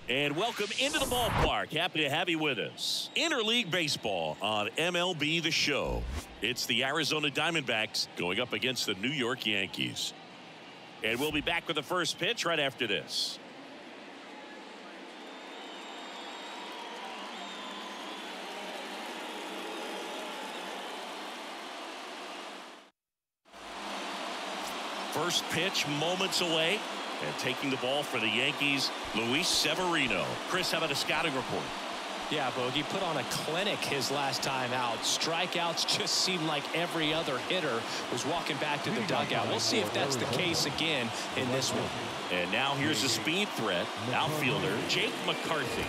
And welcome into the ballpark. Happy to have you with us. Interleague baseball on MLB The Show. It's the Arizona Diamondbacks going up against the New York Yankees. And we'll be back with the first pitch right after this. First pitch moments away. And taking the ball for the Yankees, Luis Severino. Chris, how about a scouting report? Yeah, Bogey put on a clinic his last time out. Strikeouts just seemed like every other hitter was walking back to the dugout. We'll see if that's the case again in this one. And now here's a speed threat. Outfielder Jake McCarthy.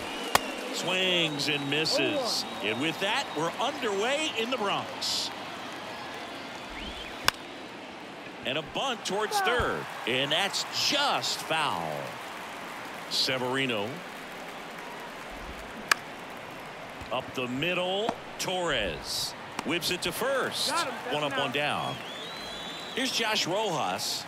Swings and misses. And with that, we're underway in the Bronx. And a bunt towards third. And that's just foul. Severino. Up the middle. Torres. Whips it to first. One up, one down. Here's Josh Rojas.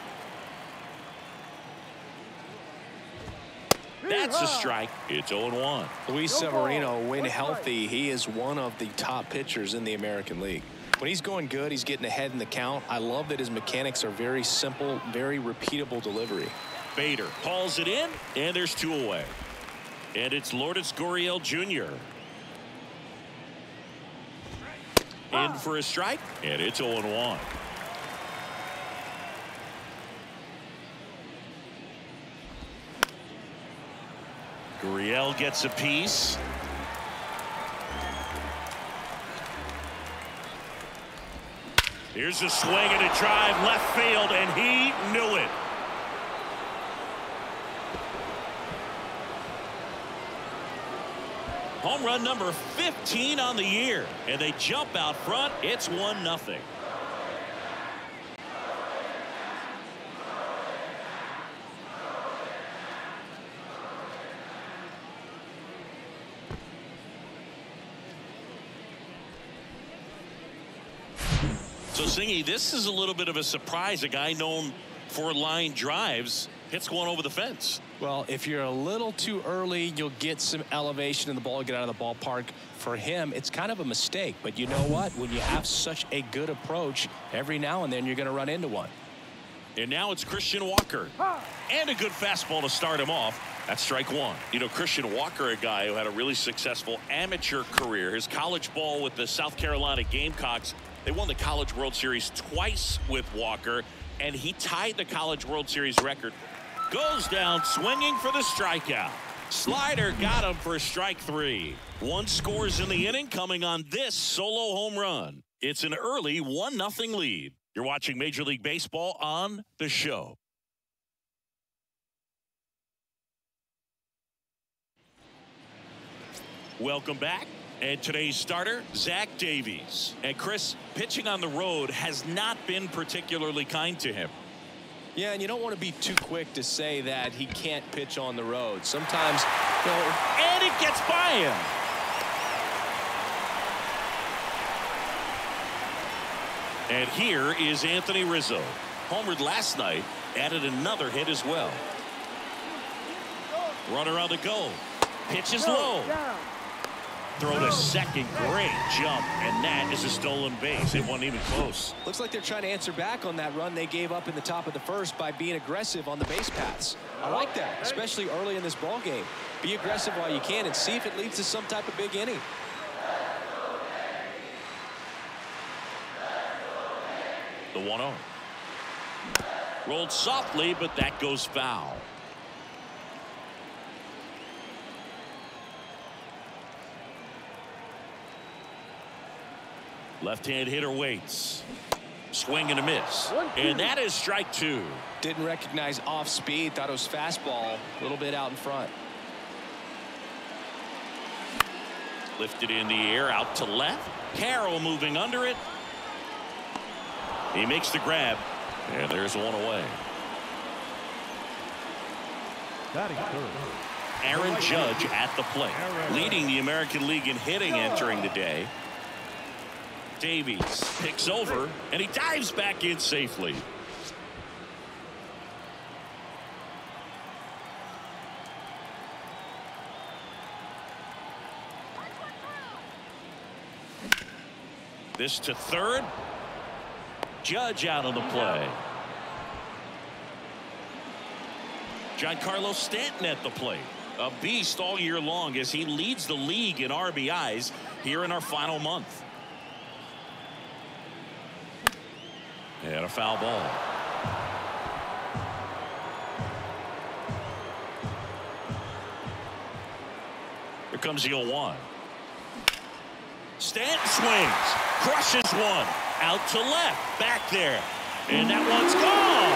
That's a strike. It's 0-1. Luis Severino, when healthy, he is one of the top pitchers in the American League. When he's going good, he's getting ahead in the count. I love that his mechanics are very simple, very repeatable delivery. Bader hauls it in, and there's two away. And it's Lourdes Gurriel Jr. In for a strike, and it's 0-1. Gurriel gets a piece. Here's a swing and a drive left field, and he knew it. Home run number 15 on the year, and they jump out front. It's 1-0. So, Singy, this is a little bit of a surprise. A guy known for line drives hits one over the fence. Well, if you're a little too early, you'll get some elevation and the ball will get out of the ballpark. For him, it's kind of a mistake. But you know what? When you have such a good approach, every now and then you're going to run into one. And now it's Christian Walker. And a good fastball to start him off. That's strike one. You know, Christian Walker, a guy who had a really successful amateur career. His college ball with the South Carolina Gamecocks. They won the College World Series twice with Walker, and he tied the College World Series record. Goes down swinging for the strikeout. Slider got him for strike three. One scores in the inning coming on this solo home run. It's an early 1-0 lead. You're watching Major League Baseball on The Show. Welcome back. And today's starter, Zach Davies. And Chris, pitching on the road has not been particularly kind to him. Yeah, and you don't want to be too quick to say that he can't pitch on the road. Sometimes, you know, and it gets by him. And here is Anthony Rizzo. Homered last night, added another hit as well. Runner on the go. Pitch is low. Throw to second, great jump, and that is a stolen base. It wasn't even close. Looks like they're trying to answer back on that run they gave up in the top of the first by being aggressive on the base paths. I like that, especially early in this ball game. Be aggressive while you can and see if it leads to some type of big inning. The 1-0. Rolled softly, but that goes foul. Left-hand hitter waits. Swing and a miss. And that is strike two. Didn't recognize off speed. Thought it was fastball. A little bit out in front. Lifted in the air out to left. Carroll moving under it. He makes the grab. And there's one away. Aaron Judge at the plate. Leading the American League in hitting entering the day. Davies picks over, and he dives back in safely. This to third. Judge out on the play. Giancarlo Stanton at the plate. A beast all year long as he leads the league in RBIs here in our final month. And a foul ball. Here comes the 0-1. Stanton swings, crushes one, out to left, back there, and that one's gone.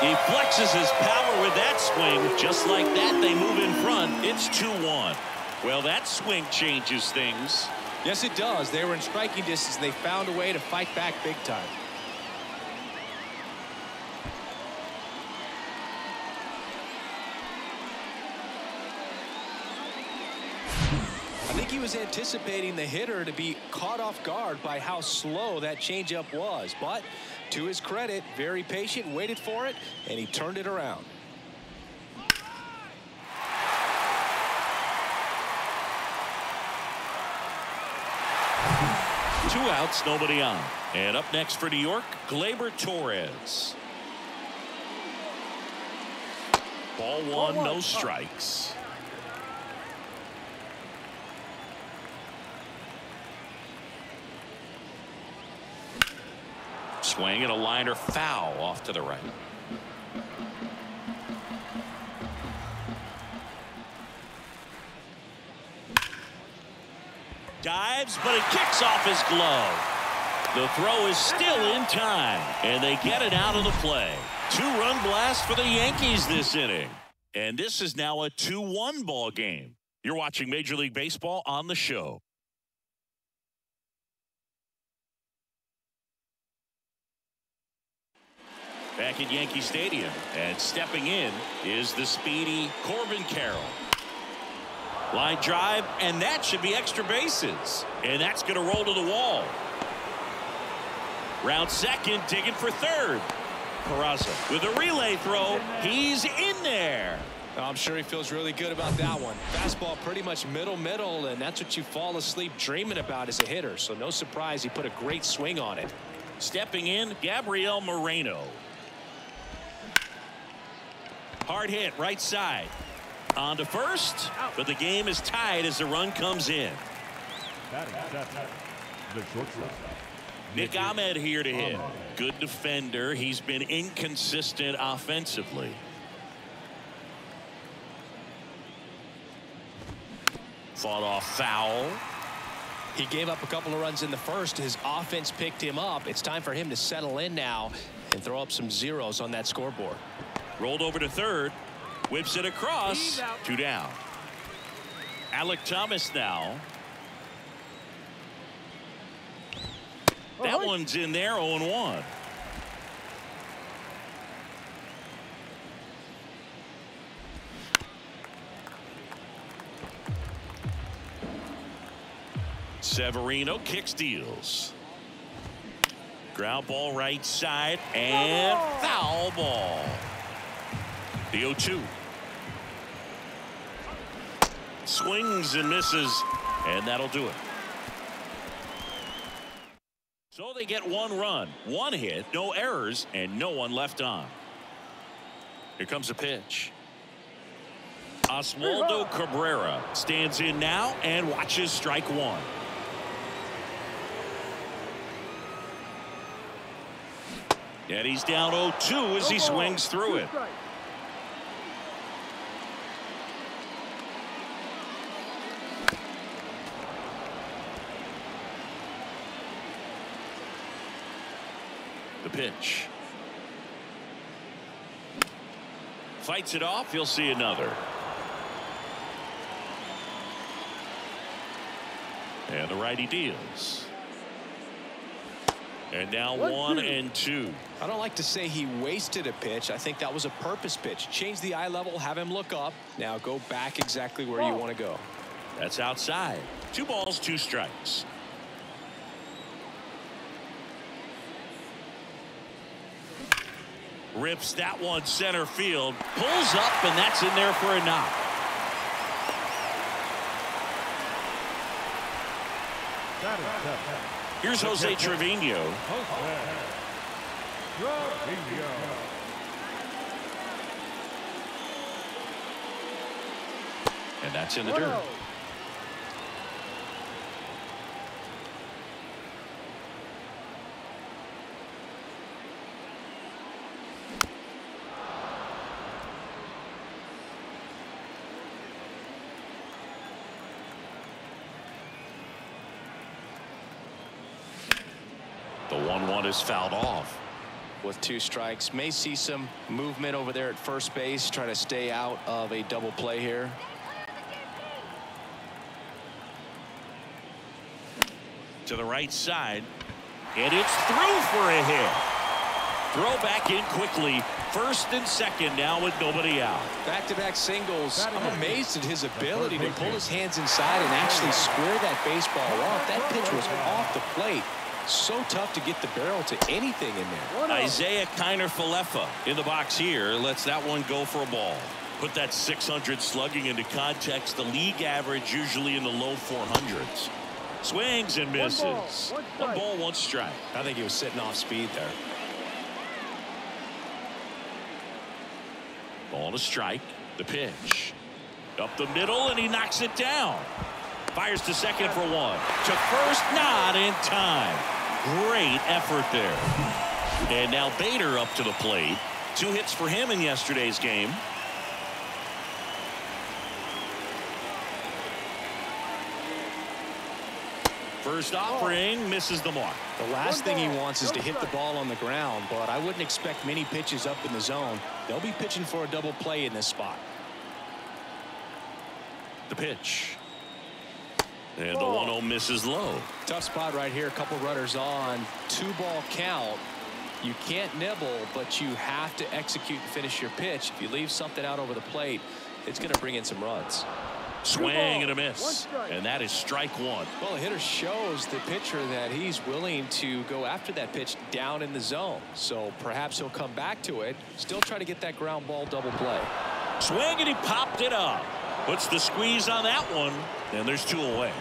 He flexes his power with that swing. Just like that, they move in front. It's 2-1. Well, that swing changes things. Yes, it does. They were in striking distance. They found a way to fight back big time. I think he was anticipating the hitter to be caught off guard by how slow that changeup was. But to his credit, very patient, waited for it, and he turned it around. Two outs, nobody on. And up next for New York, Gleyber Torres. Ball one, no strikes. Swing and a liner foul off to the right. Dives, but it kicks off his glove. The throw is still in time, and they get it out of the play. Two-run blast for the Yankees this inning. And this is now a 2-1 ball game. You're watching Major League Baseball on the show. Back at Yankee Stadium, and stepping in is the speedy Corbin Carroll. Line drive, and that should be extra bases. And that's going to roll to the wall. Round second, digging for third. Peraza with a relay throw. He's in there. I'm sure he feels really good about that one. Fastball pretty much middle, and that's what you fall asleep dreaming about as a hitter. So no surprise he put a great swing on it. Stepping in, Gabriel Moreno. Hard hit, right side. On to first, but the game is tied as the run comes in. Nick Ahmed here to hit. Good defender. He's been inconsistent offensively. Fought off foul. He gave up a couple of runs in the first. His offense picked him up. It's time for him to settle in now and throw up some zeros on that scoreboard. Rolled over to third. Whips it across. Two down. Alec Thomas now. That one's in there, 0-1. Severino kick steals. Ground ball right side and foul ball. The 0-2. Swings and misses, and that'll do it. So they get one run, one hit, no errors, and no one left on. Here comes a pitch. Oswaldo Cabrera stands in now and watches strike one. And he's down 0-2 as he swings through it. The pitch. Fights it off. He'll see another. And the righty deals. And now 1-2. I don't like to say he wasted a pitch. I think that was a purpose pitch. Change the eye level, have him look up. Now go back exactly where you want to go. That's outside. 2 balls, 2 strikes. Rips that one center field. Pulls up, and that's in there for a knock. Here's Jose Trevino. And that's in the dirt. The 1-1 is fouled off. With 2 strikes, may see some movement over there at first base, try to stay out of a double play here. To the right side, and it's through for a hit. Throw back in quickly. First and second now with nobody out. Back-to-back singles. I'm amazed at his ability to pull his hands inside and actually square that baseball off. That pitch was off the plate. So tough to get the barrel to anything in there. Isaiah Kiner-Falefa in the box here lets that one go for a ball. Put that 600 slugging into context. The league average usually in the low 400s. Swings and misses. 1 ball, 1 strike. I think he was sitting off speed there. Ball to strike. The pitch. Up the middle, and he knocks it down. Fires to second for 1. To first, not in time. Great effort there. And now Bader up to the plate. 2 hits for him in yesterday's game. First offering misses the mark. The last thing he wants is to hit the ball on the ground, but I wouldn't expect many pitches up in the zone. They'll be pitching for a double play in this spot. The pitch. And the 1-0 misses low. Tough spot right here. A couple runners on. 2-ball count. You can't nibble, but you have to execute and finish your pitch. If you leave something out over the plate, it's going to bring in some runs. Swing and a miss. And that is strike 1. Well, the hitter shows the pitcher that he's willing to go after that pitch down in the zone. So perhaps he'll come back to it. Still try to get that ground ball double play. Swing, and he popped it up. Puts the squeeze on that one. And there's 2 away.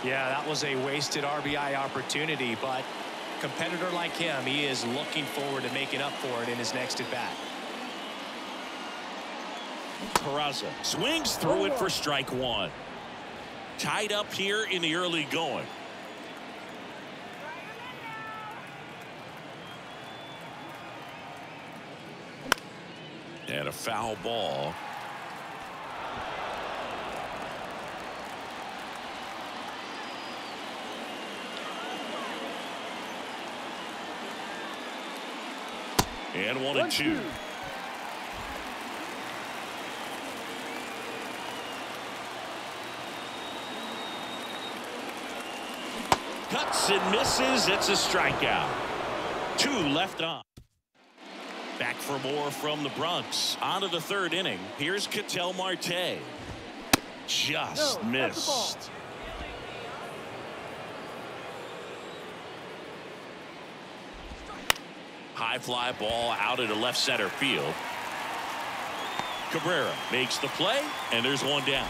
Yeah, that was a wasted RBI opportunity, but a competitor like him, he is looking forward to making up for it in his next at bat. Peraza swings through it for strike 1. Tied up here in the early going. And a foul ball. And 1-2. Cuts and misses. It's a strikeout. 2 left on. Back for more from the Bronx. On to the 3rd inning. Here's Ketel Marte. Just missed. High fly ball out into left center field. Cabrera makes the play, and there's 1 down.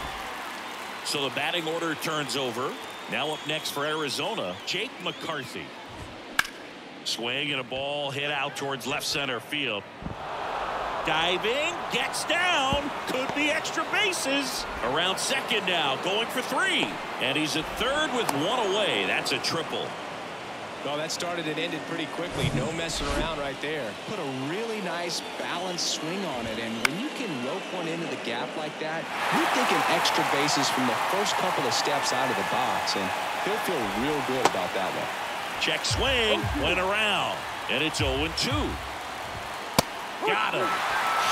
So the batting order turns over. Now up next for Arizona, Jake McCarthy. Swing and a ball hit out towards left center field. Diving, gets down, could be extra bases. Around second now, going for 3. And he's at 3rd with 1 away. That's a triple. Well, that started and ended pretty quickly. No messing around right there. Put a really nice balanced swing on it, and when you can rope one into the gap like that, you're thinking extra bases from the first couple of steps out of the box, and he'll feel real good about that one. Check swing, went around, and it's 0-2. Got him.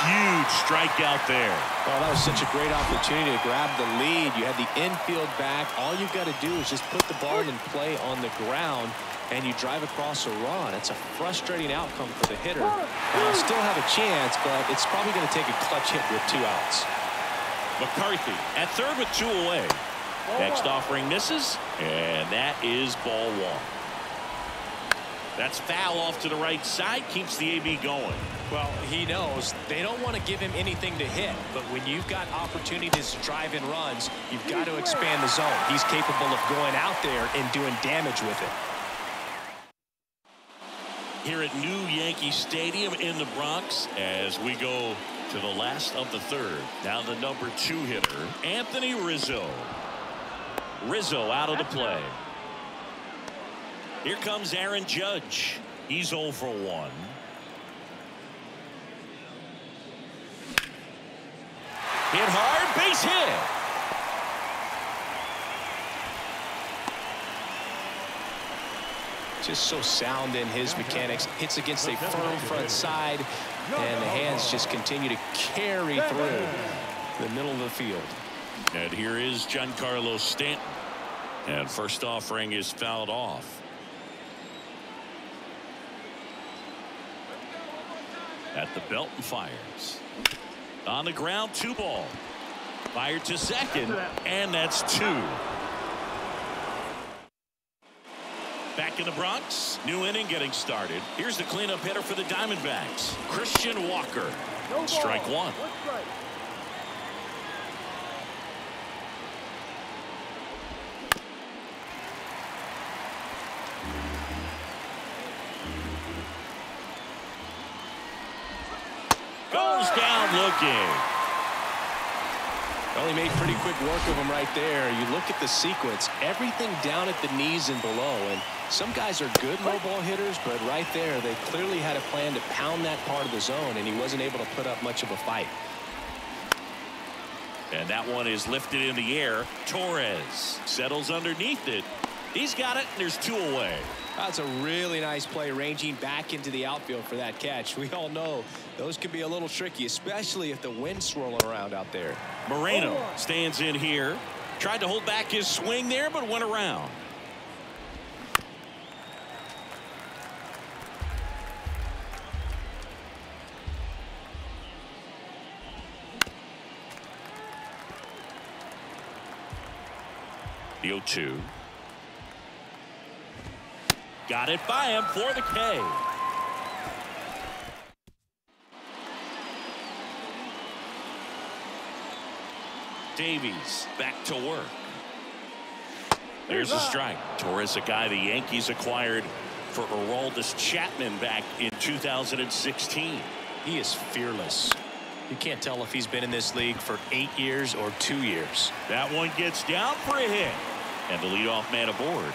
Huge strikeout there. Well, that was such a great opportunity to grab the lead. You had the infield back. All you've got to do is just put the ball in play on the ground, and you drive across a run. It's a frustrating outcome for the hitter. Now, still have a chance, but it's probably going to take a clutch hit with 2 outs. McCarthy at 3rd with 2 away. Next offering misses, and that is ball 1. That's foul off to the right side, keeps the AB going. Well, he knows they don't want to give him anything to hit, but when you've got opportunities to drive in runs, you've got to expand the zone. He's capable of going out there and doing damage with it. Here at New Yankee Stadium in the Bronx as we go to the last of the third. Now the number 2 hitter, Anthony Rizzo. Rizzo out of the play. Here comes Aaron Judge. He's 0 for 1. Hit hard, base hit. Just so sound in his mechanics. Hits against a firm front side, and the hands just continue to carry through the middle of the field. And here is Giancarlo Stanton. And first offering is fouled off. At the belt and fires. On the ground, 2 ball. Fired to second, and that's 2. Back in the Bronx, new inning getting started. Here's the cleanup hitter for the Diamondbacks, Christian Walker. Strike 1. Goes down looking. Well, he made pretty quick work of him right there. You look at the sequence, everything down at the knees and below, and some guys are good low ball hitters, but right there they clearly had a plan to pound that part of the zone, and he wasn't able to put up much of a fight. And that one is lifted in the air. Torres settles underneath it. He's got it, and there's 2 away. That's a really nice play, ranging back into the outfield for that catch. We all know those can be a little tricky, especially if the wind's swirling around out there. Moreno stands in here. Tried to hold back his swing there, but went around. The 0-2. Got it by him for the K. Davies back to work. There's a strike. Torres, a guy the Yankees acquired for Lourdes Chapman back in 2016. He is fearless. You can't tell if he's been in this league for 8 years or 2 years. That one gets down for a hit. And the leadoff man aboard.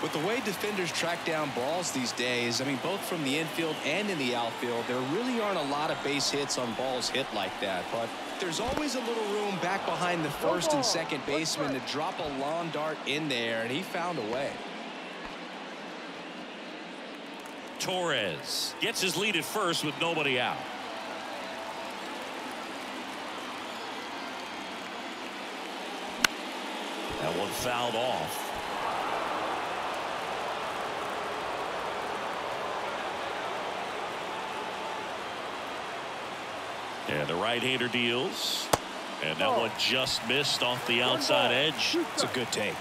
With the way defenders track down balls these days, I mean, both from the infield and in the outfield, there really aren't a lot of base hits on balls hit like that. But there's always a little room back behind the first and second baseman to drop a lawn dart in there, and he found a way. Torres gets his lead at first with nobody out. That one fouled off. And the right-hander deals. And that one just missed off the outside edge. It's a good take.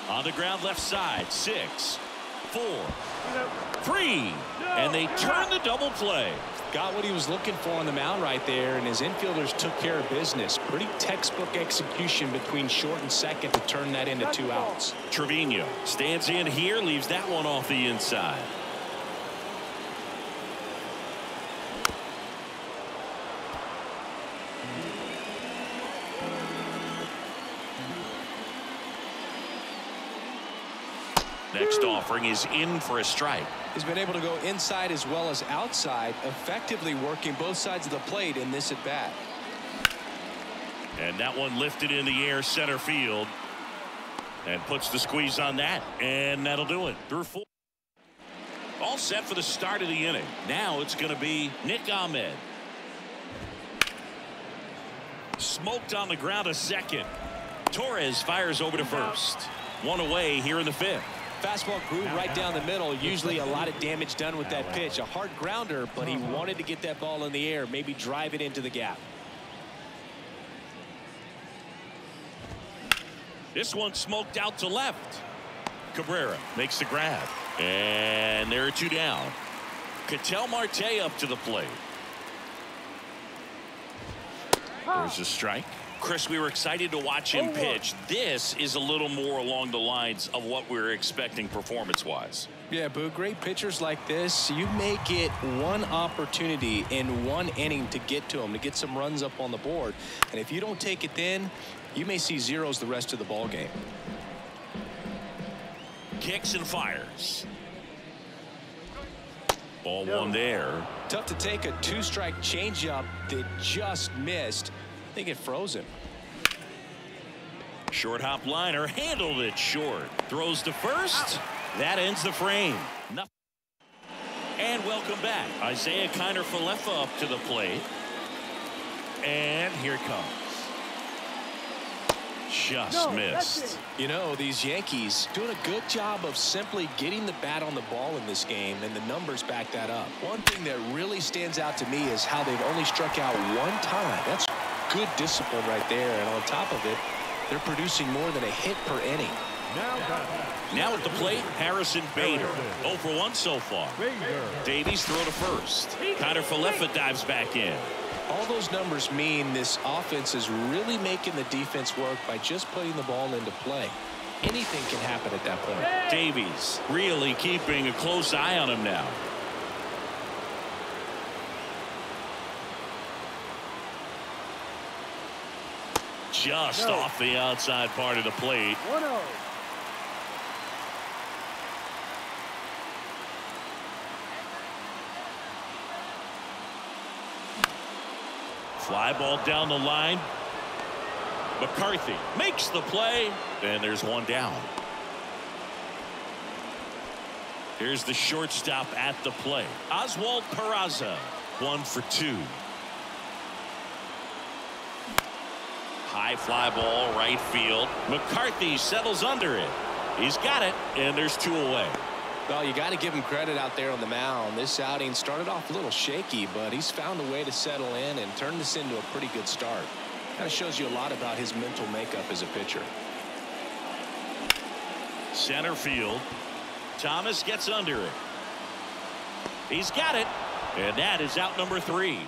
On the ground left side. 6, 4, 3. And they turn the double play. Got what he was looking for on the mound right there, and his infielders took care of business. Pretty textbook execution between short and second to turn that into 2 outs. Trevino stands in here, leaves that one off the inside. Next offering is in for a strike. He's been able to go inside as well as outside, effectively working both sides of the plate in this at bat. And that one lifted in the air center field and puts the squeeze on that, and that'll do it. Through 4. All set for the start of the inning. Now it's going to be Nick Ahmed. Smoked on the ground a second. Torres fires over to first. One away here in the 5th. Fastball grew right down the middle. Usually a lot of damage done with that pitch. A hard grounder, but he wanted to get that ball in the air, maybe drive it into the gap. This one smoked out to left. Cabrera makes the grab. And there are 2 down. Ketel Marte up to the plate. There's a strike. Chris, we were excited to watch him pitch. This is a little more along the lines of what we were expecting performance-wise. Yeah, Boo, great pitchers like this, you may get one opportunity in one inning to get to them, to get some runs up on the board. And if you don't take it then, you may see zeros the rest of the ball game. Kicks and fires. Ball 1 there. Tough to take a 2-strike changeup that just missed. I think it froze him. Short hop liner, handled it short. Throws to first. That ends the frame. And welcome back. Isaiah Kiner-Falefa up to the plate. And here it comes. Just missed. You know, these Yankees doing a good job of simply getting the bat on the ball in this game, and the numbers back that up. One thing that really stands out to me is how they've only struck out 1 time. That's good discipline right there, and on top of it, they're producing more than a hit per inning. Now at the plate, Harrison Bader. 0 for 1 so far. Davies throw to first. Kiner-Falefa dives back in. All those numbers mean this offense is really making the defense work by just putting the ball into play. Anything can happen at that point. Davies really keeping a close eye on him now. Just off the outside part of the plate. 1-0. Fly ball down the line. McCarthy makes the play, and there's 1 down. Here's the shortstop at the plate. Oswald Peraza, 1 for 2. High fly ball, right field. McCarthy settles under it. He's got it, and there's 2 away. Well, you got to give him credit out there on the mound. This outing started off a little shaky, but he's found a way to settle in and turn this into a pretty good start. Kind of shows you a lot about his mental makeup as a pitcher. Center field. Thomas gets under it. He's got it, and that is out number 3.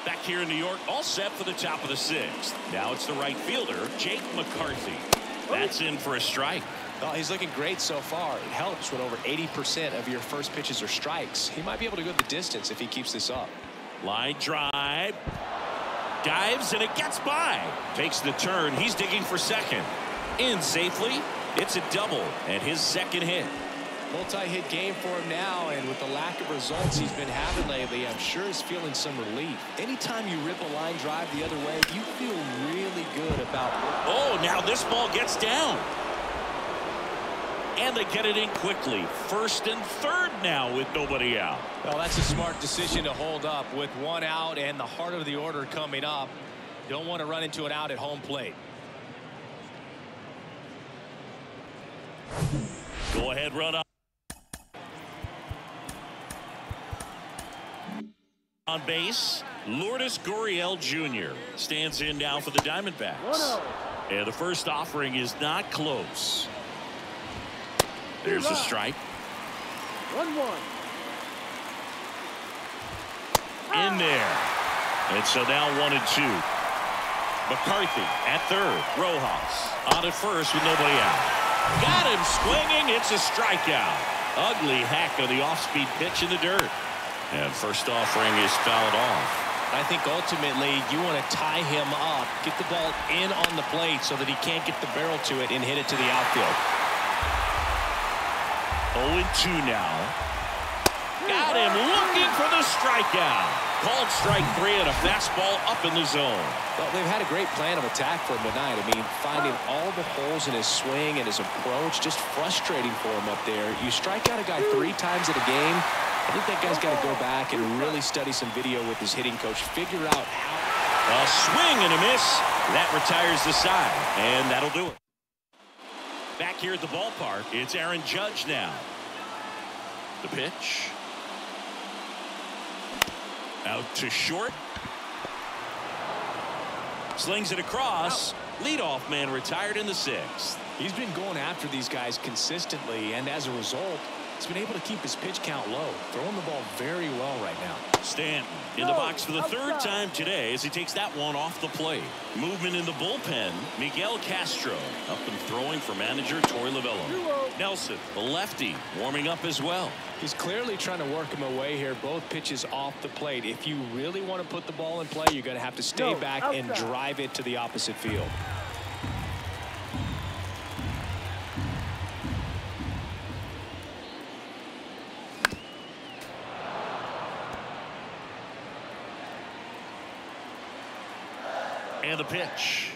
Back here in New York, all set for the top of the 6th. Now it's the right fielder, Jake McCarthy. That's in for a strike. Well, he's looking great so far. It helps when over 80% of your first pitches are strikes. He might be able to go the distance if he keeps this up. Line drive. Dives, and it gets by. Takes the turn. He's digging for second. In safely. It's a double, and his 2nd hit. Multi-hit game for him now, and with the lack of results he's been having lately, I'm sure he's feeling some relief. Anytime you rip a line drive the other way, you feel really good about it. Oh, now this ball gets down. And they get it in quickly. 1st and 3rd now with nobody out. Well, that's a smart decision to hold up with 1 out and the heart of the order coming up. Don't want to run into an out at home plate. Go ahead, run up. On base, Lourdes Gurriel Jr. stands in now for the Diamondbacks. 1-0. And the first offering is not close. There's a strike. 1-1. In there. And so now 1 and 2. McCarthy at 3rd. Rojas on at 1st with nobody out. Got him swinging. It's a strikeout. Ugly hack of the off-speed pitch in the dirt. And first offering is fouled off. I think ultimately you want to tie him up, get the ball in on the plate so that he can't get the barrel to it and hit it to the outfield. 0-2 now. Got him looking for the strikeout. Called strike 3 and a fastball up in the zone. Well, they've had a great plan of attack for him tonight. I mean, finding all the holes in his swing and his approach, just frustrating for him up there. You strike out a guy 3 times at a game. I think that guy's got to go back and really study some video with his hitting coach. Figure out how. A swing and a miss. That retires the side, and that'll do it. Back here at the ballpark, it's Aaron Judge now. The pitch. Out to short. Slings it across. Leadoff man retired in the 6th. He's been going after these guys consistently, and as a result, he's been able to keep his pitch count low, throwing the ball very well right now. Stanton in the box for the 3rd time today as he takes that one off the plate. Movement in the bullpen. Miguel Castro up and throwing for manager Torey Lovullo. Nelson, the lefty, warming up as well. He's clearly trying to work him away here. Both pitches off the plate. If you really want to put the ball in play, you're going to have to stay back and drive it to the opposite field. And the pitch.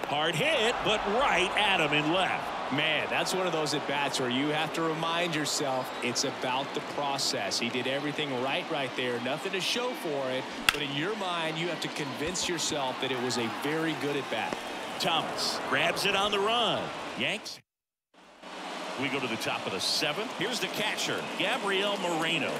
Hard hit, but right at him in left. Man, that's one of those at-bats where you have to remind yourself it's about the process. He did everything right there. Nothing to show for it. But in your mind, you have to convince yourself that it was a very good at-bat. Thomas grabs it on the run. Yanks. We go to the top of the 7th. Here's the catcher, Gabriel Moreno.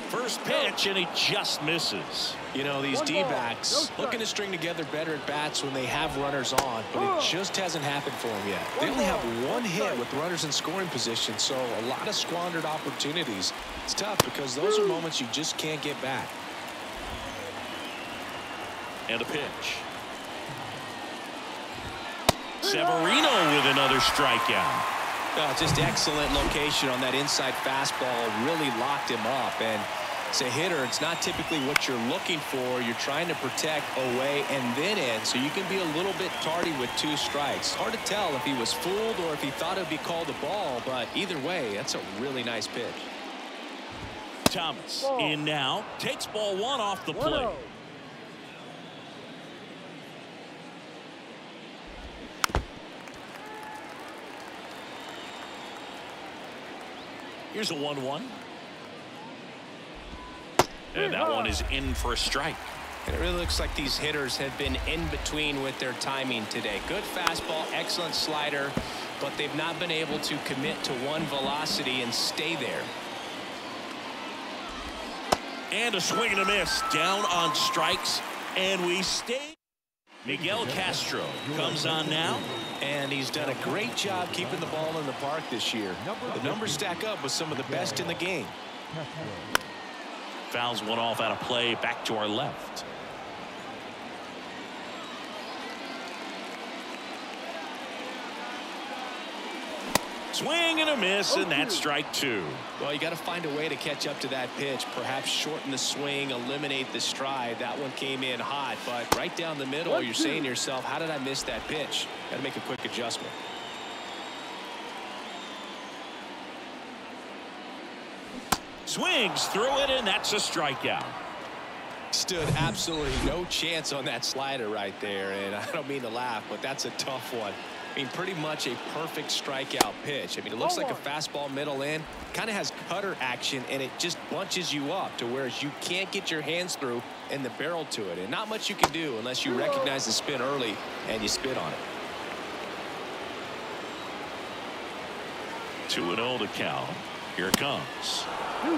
First pitch, and he just misses. You know, these D-backs looking to string together better at bats when they have runners on, but it just hasn't happened for them yet. They only have one hit with runners in scoring position, so a lot of squandered opportunities. It's tough because those are moments you just can't get back. And a pitch. Severino with another strikeout. Just excellent location on that inside fastball. Really locked him up. And as a hitter, it's not typically what you're looking for. You're trying to protect away and then in, so you can be a little bit tardy with 2 strikes. Hard to tell if he was fooled or if he thought it would be called a ball, but either way, that's a really nice pitch. Thomas in now, takes ball 1 off the plate. Here's a 1-1. And that one is in for a strike. And it really looks like these hitters have been in between with their timing today. Good fastball, excellent slider, but they've not been able to commit to one velocity and stay there. And a swing and a miss. Down on strikes, and we stay. Miguel Castro comes on now. And he's done a great job keeping the ball in the park this year. The numbers stack up with some of the best in the game. Fouls one off out of play, back to our left. Swing and a miss, and that's strike 2. Well, you got to find a way to catch up to that pitch. Perhaps shorten the swing, eliminate the stride. That one came in hot, but right down the middle, you're saying to yourself, how did I miss that pitch? Got to make a quick adjustment. Swings through it, and that's a strikeout. Stood absolutely no chance on that slider right there, and I don't mean to laugh, but that's a tough one. I mean, pretty much a perfect strikeout pitch. I mean, it looks like a fastball middle in, kind of has cutter action, and it just bunches you up to where you can't get your hands through and the barrel to it. And not much you can do unless you recognize the spin early and you spit on it. 2-0 to count. Here it comes.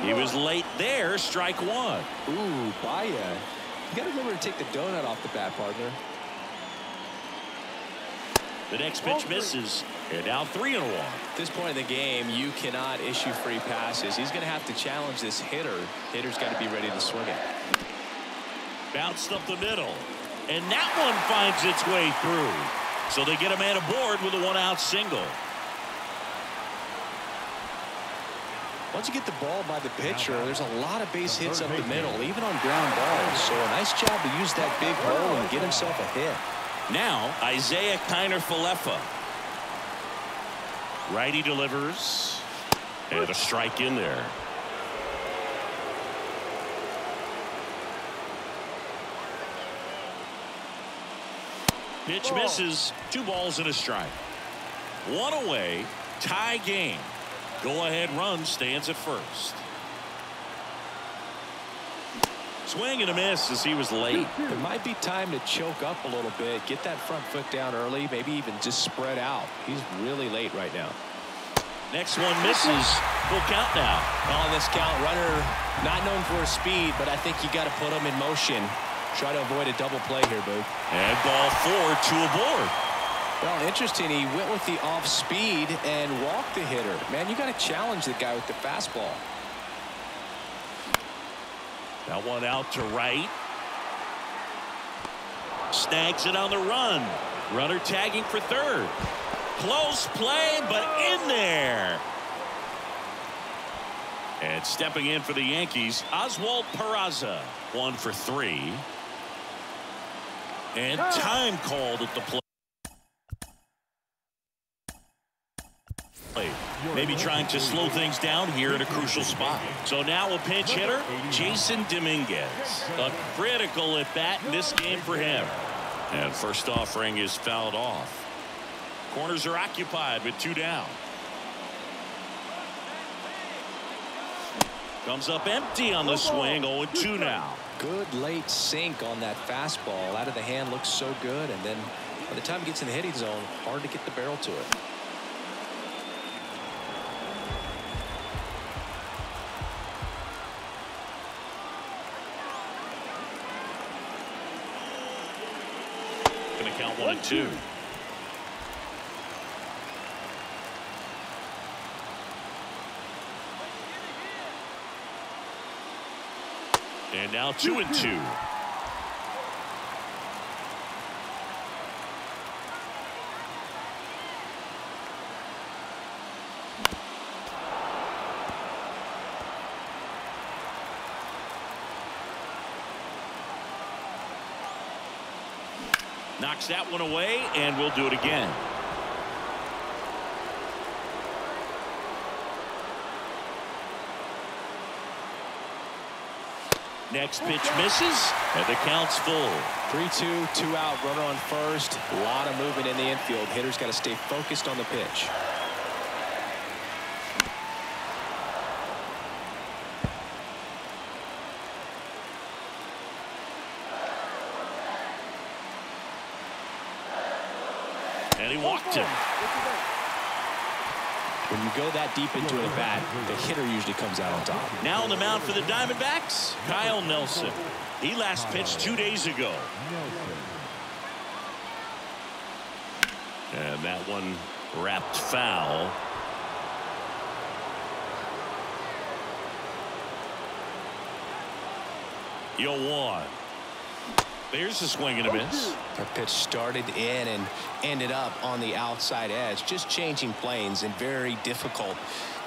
He was late there. Strike 1. Ooh, Baya. You got to remember to take the donut off the bat, partner. The next pitch misses, and now 3-1. At this point in the game, you cannot issue free passes. He's going to have to challenge this hitter. Hitter's got to be ready to swing it. Bounced up the middle, and that one finds its way through. So they get a man aboard with a 1-out single. Once you get the ball by the pitcher, there's a lot of base hits up the middle, even on ground balls. So a nice job to use that big hole and get himself a hit. Now, Isaiah Kiner-Falefa. Righty delivers. And a strike in there. Pitch misses. 2 balls and a strike. 1 away. Tie game. Go-ahead run stands at first. Swing and a miss as he was late. It might be time to choke up a little bit, get that front foot down early, maybe even just spread out. He's really late right now. Next one misses. Full count now. On this count, runner not known for his speed, but I think you got to put him in motion. Try to avoid a double play here, Boog. And ball 4, 2 aboard. Well, interesting. He went with the off speed and walked the hitter. Man, you got to challenge the guy with the fastball. That one out to right. Snags it on the run. Runner tagging for third. Close play, but in there. And stepping in for the Yankees, Oswald Peraza. 1 for 3. And time called at the plate. Maybe trying to slow things down here in a crucial spot. So now a pinch hitter, Jason Dominguez. A critical at bat in this game for him. And first offering is fouled off. Corners are occupied with 2 down. Comes up empty on the swing. 0-2 now. Good late sink on that fastball. Out of the hand, looks so good, and then by the time it gets in the hitting zone, hard to get the barrel to it. Gonna count 1-2. And now 2-2. Knocks that one away, and we'll do it again. Next pitch misses, and the count's full. 3-2, 2 out, runner on first. A lot of movement in the infield. Hitter's got to stay focused on the pitch. And he walked him. When you go that deep into an at-bat, the hitter usually comes out on top. Now on the mound for the Diamondbacks, Kyle Nelson. He last pitched 2 days ago. And that one wrapped foul. Yo, 1. There's a swing and a miss. That pitch started in and ended up on the outside edge. Just changing planes and very difficult,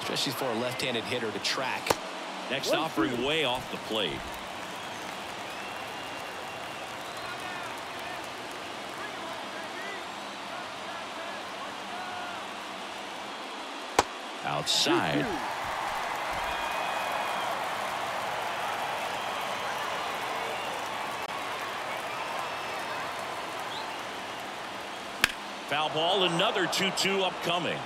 especially for a left-handed hitter to track. Next offering way off the plate. Outside. Foul ball, another 2-2 upcoming.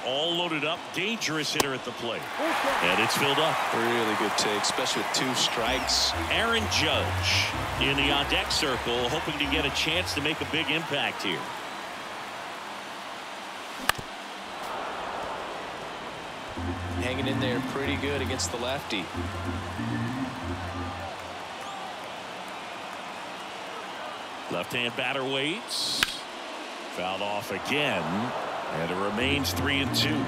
All loaded up, dangerous hitter at the plate. And it's filled up. Really good take, especially with 2 strikes. Aaron Judge in the on-deck circle, hoping to get a chance to make a big impact here. Hanging in there pretty good against the lefty. Left-hand batter waits. Fouled off again. And it remains 3-2.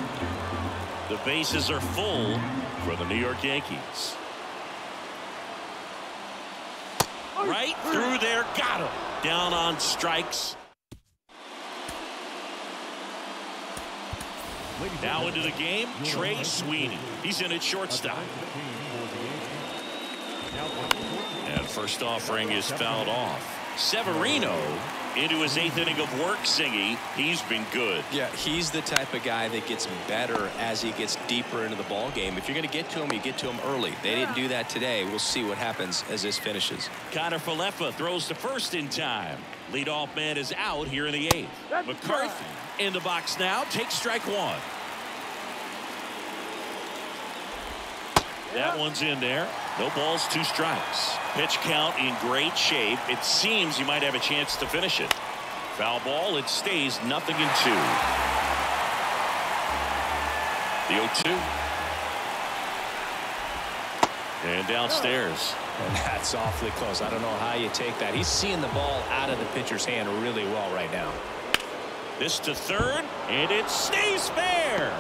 The bases are full for the New York Yankees. Right through there. Got him. Down on strikes. Now into the game, Trey Sweeney. He's in at shortstop. And first offering is fouled off. Severino into his 8th inning of work, Singy. He's been good. Yeah, he's the type of guy that gets better as he gets deeper into the ball game. If you're going to get to him, you get to him early. They didn't do that today. We'll see what happens as this finishes. Connor Falefa throws to first in time. Leadoff man is out here in the 8th. McCarthy in the box now. Takes strike 1. That one's in there. No balls, 2 strikes. Pitch count in great shape. It seems he might have a chance to finish it. Foul ball. It stays 0-2. The 0-2. And downstairs. And that's awfully close. I don't know how you take that. He's seeing the ball out of the pitcher's hand really well right now. This to third, and it stays fair.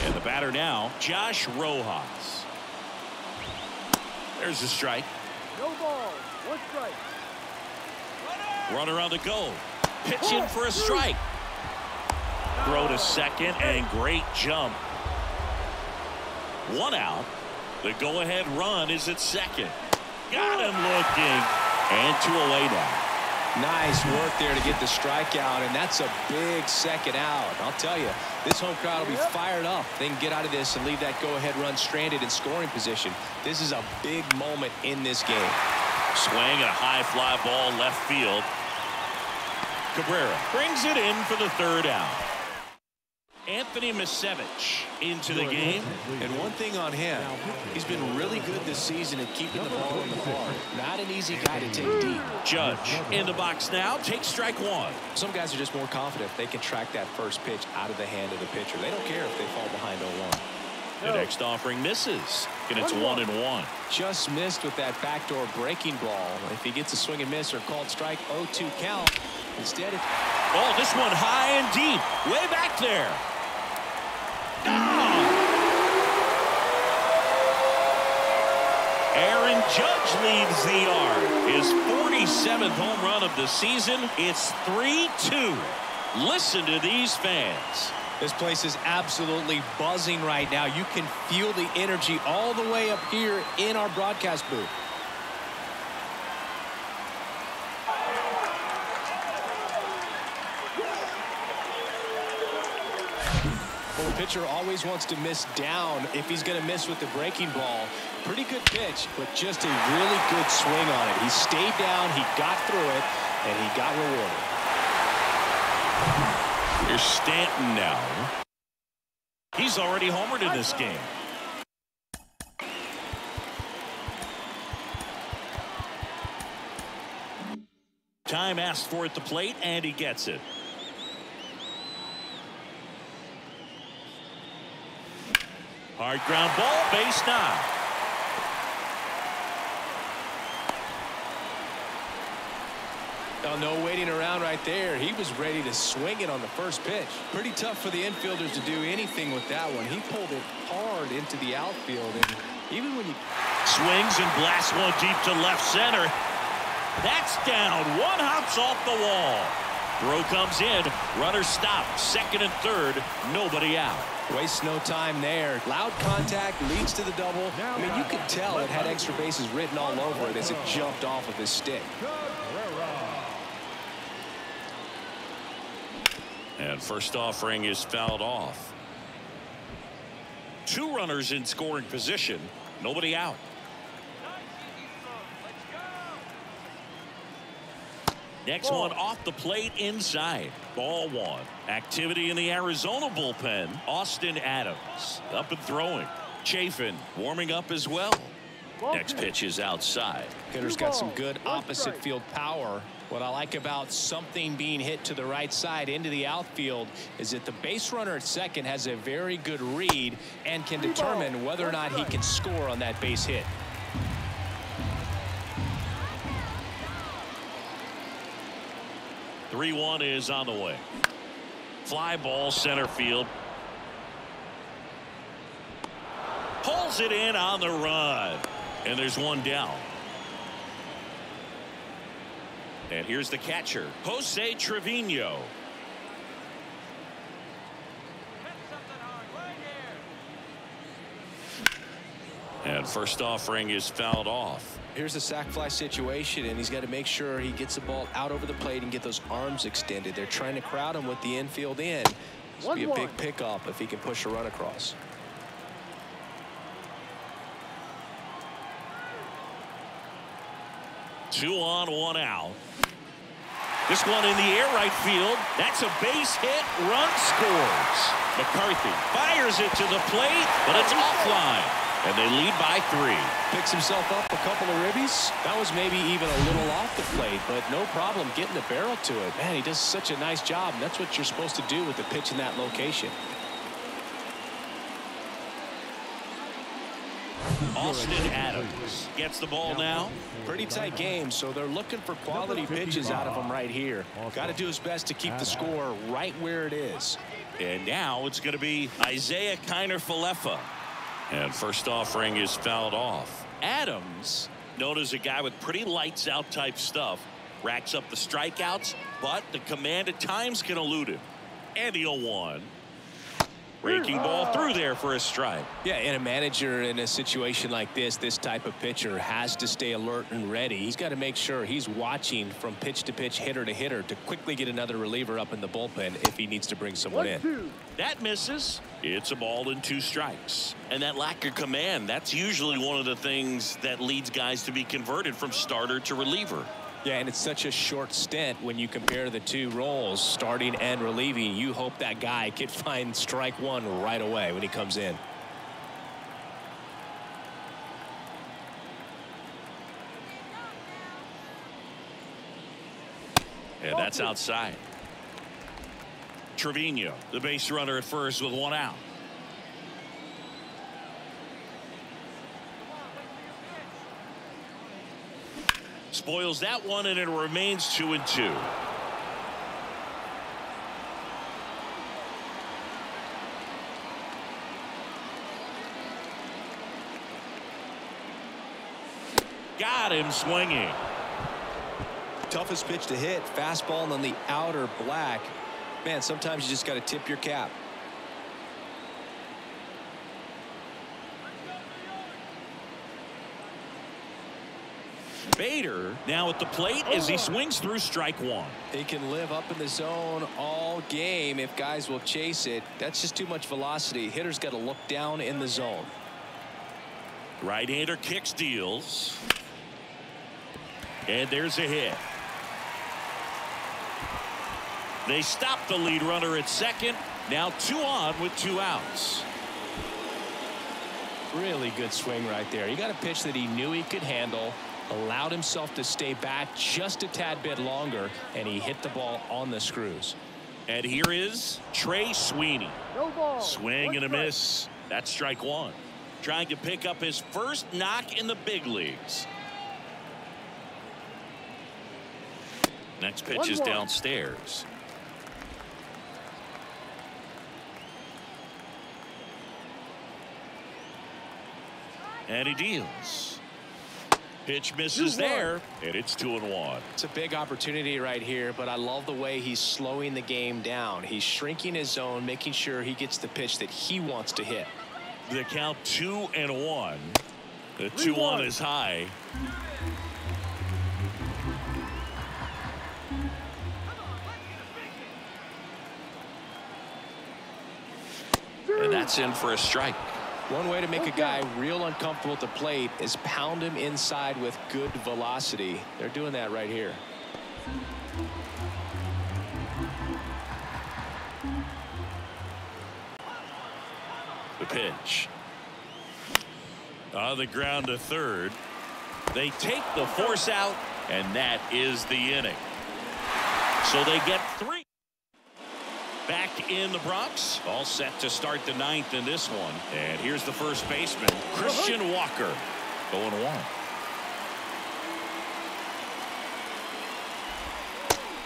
And the batter now, Josh Rojas. There's a strike. No ball. 1 strike. Runner on the go. Pitch in for a strike. Throw to second, and great jump. 1 out. The go-ahead run is at second. Got him looking. And 2 away now. Nice work there to get the strikeout, and that's a big second out. I'll tell you, this home crowd will be fired up. They can get out of this and leave that go-ahead run stranded in scoring position. This is a big moment in this game. Swing and a high fly ball left field. Cabrera brings it in for the 3rd out. Anthony Misevich into the game. And one thing on him, he's been really good this season at keeping the ball in the park. Not an easy guy to take deep. Judge in the box now. Takes strike 1. Some guys are just more confident they can track that first pitch out of the hand of the pitcher. They don't care if they fall behind 0-1. The next offering misses, and it's 1-1. Just missed with that backdoor breaking ball. If he gets a swing and miss or called strike, 0-2 count. Instead, oh, this one high and deep, way back there. Aaron Judge leads the yard. His 47th home run of the season. It's 3-2. Listen to these fans. This place is absolutely buzzing right now. You can feel the energy all the way up here in our broadcast booth. Well, the pitcher always wants to miss down if he's going to miss with the breaking ball. Pretty good pitch, but just a really good swing on it. He stayed down, he got through it, and he got rewarded. Here's Stanton now. He's already homered in this game. Time asked for at the plate, and he gets it. Hard ground ball, base 9. Oh, no waiting around right there. He was ready to swing it on the first pitch. Pretty tough for the infielders to do anything with that one. He pulled it hard into the outfield, and even when he swings and blasts one deep to left center. That's down. One hops off the wall. Throw comes in. Runner stopped. 2nd and 3rd. Nobody out. Wastes no time there. Loud contact leads to the double. I mean, you could tell it had extra bases written all over it as it jumped off of his stick. And first offering is fouled off. 2 runners in scoring position. Nobody out. Next one off the plate inside. Ball 1. Activity in the Arizona bullpen. Austin Adams up and throwing. Chafin warming up as well. Next pitch is outside. Hitter's got some good opposite field power. What I like about something being hit to the right side into the outfield is that the base runner at second has a very good read and can determine whether or not he can score on that base hit. The 3-1 is on the way. Fly ball center field. Pulls it in on the run. And there's one down. And here's the catcher, Jose Trevino. And first offering is fouled off. Here's a sac fly situation, and he's got to make sure he gets the ball out over the plate and get those arms extended. They're trying to crowd him with the infield in. This will be a big pickup if he can push a run across. Two on, 1 out. This one in the air right field. That's a base hit. Run scores. McCarthy fires it to the plate, but it's offline. And they lead by 3. Picks himself up a couple of ribbies. That was maybe even a little off the plate, but no problem getting the barrel to it. Man, he does such a nice job, and that's what you're supposed to do with the pitch in that location. Austin Adams gets the ball now. Pretty tight game, so they're looking for quality pitches out of him right here. Got to do his best to keep the score right where it is. And now it's going to be Isaiah Kiner-Falefa. And first offering is fouled off. Adams, known as a guy with pretty lights out type stuff, racks up the strikeouts, but the command at times can elude him. And the 0-1. Raking ball through there for a strike. Yeah, and a manager in a situation like this type of pitcher has to stay alert and ready. He's got to make sure he's watching from pitch to pitch, hitter to hitter, to quickly get another reliever up in the bullpen if he needs to bring someone in. That misses. It's a ball and 2 strikes. And that lack of command, that's usually one of the things that leads guys to be converted from starter to reliever. Yeah, and it's such a short stint when you compare the 2 roles, starting and relieving. You hope that guy can find strike 1 right away when he comes in. And that's outside. Trevino, the base runner at first with 1 out. Spoils that one, and it remains 2-2. Got him swinging. Toughest pitch to hit, fastball on the outer black. Man, sometimes you just got to tip your cap. Bader now at the plate as he swings through strike 1. He can live up in the zone all game if guys will chase it. That's just too much velocity. Hitter's got to look down in the zone. Right-hander kicks, deals. And there's a hit. They stop the lead runner at second. Now 2 on with 2 outs. Really good swing right there. He got a pitch that he knew he could handle, allowed himself to stay back just a tad bit longer, and he hit the ball on the screws. And here is Trey Sweeney. No ball. Swing and a miss. That's strike 1. Trying to pick up his first knock in the big leagues. Next pitch is downstairs. And he deals. Pitch misses there, and it's 2-1. It's a big opportunity right here, but I love the way he's slowing the game down. He's shrinking his zone, making sure he gets the pitch that he wants to hit. The count 2-1. The 2-1 is high. And that's in for a strike. One way to make a guy real uncomfortable at the plate is pound him inside with good velocity. They're doing that right here. The pitch. On the ground to third. They take the force out, and that is the inning. So they get 3. Back in the Bronx, all set to start the 9th in this one. And here's the first baseman, Christian Walker, 0-1.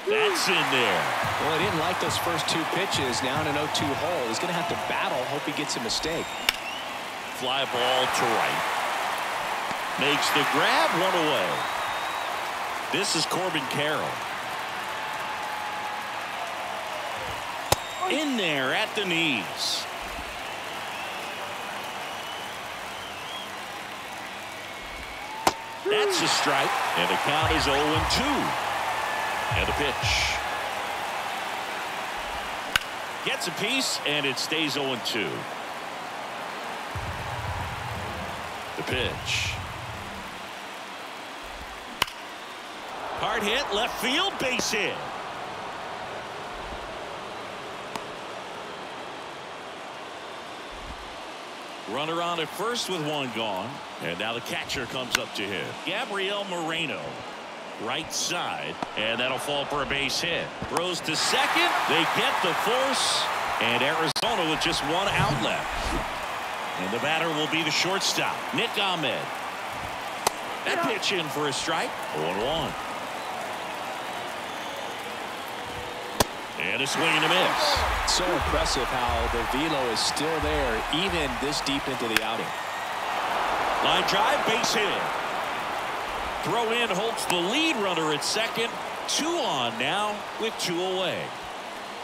That's in there. Well, he didn't like those first 2 pitches. Now in an 0-2 hole, he's going to have to battle. Hope he gets a mistake. Fly ball to right. Makes the grab, 1 away. This is Corbin Carroll. In there at the knees. That's a strike, and the count is 0-2. And the pitch. Gets a piece, and it stays 0-2. The pitch. Hard hard hit, left field, base hit. Runner on at first with one gone. And now the catcher comes up to hit. Gabriel Moreno, right side. And that'll fall for a base hit. Throws to second. They get the force. And Arizona with just one out left. And the batter will be the shortstop, Nick Ahmed. That pitch in for a strike. 0-1. And a swing and a miss. So impressive how the velo is still there even this deep into the outing. Line drive, base hit. Throw in holds the lead runner at second. 2 on now with 2 away.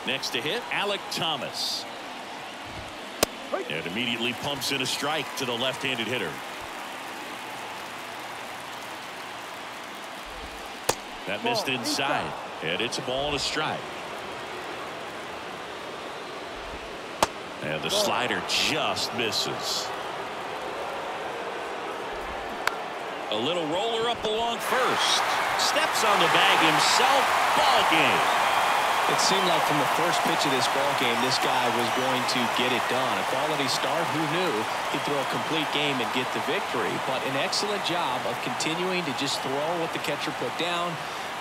Next to hit, Alek Thomas. And immediately pumps in a strike to the left-handed hitter. That missed inside. And it's a ball and a strike. And the slider just misses. A little roller up along first. Steps on the bag himself. Ball game. It seemed like from the first pitch of this ball game, this guy was going to get it done. A quality start. Who knew he'd throw a complete game and get the victory? But an excellent job of continuing to just throw what the catcher put down.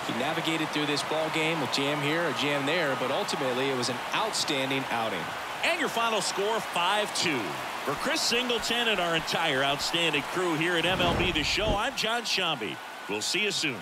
He navigated through this ball game, a jam here, a jam there, but ultimately it was an outstanding outing. And your final score, 5-2. For Chris Singleton and our entire outstanding crew here at MLB The Show, I'm John Shambi. We'll see you soon.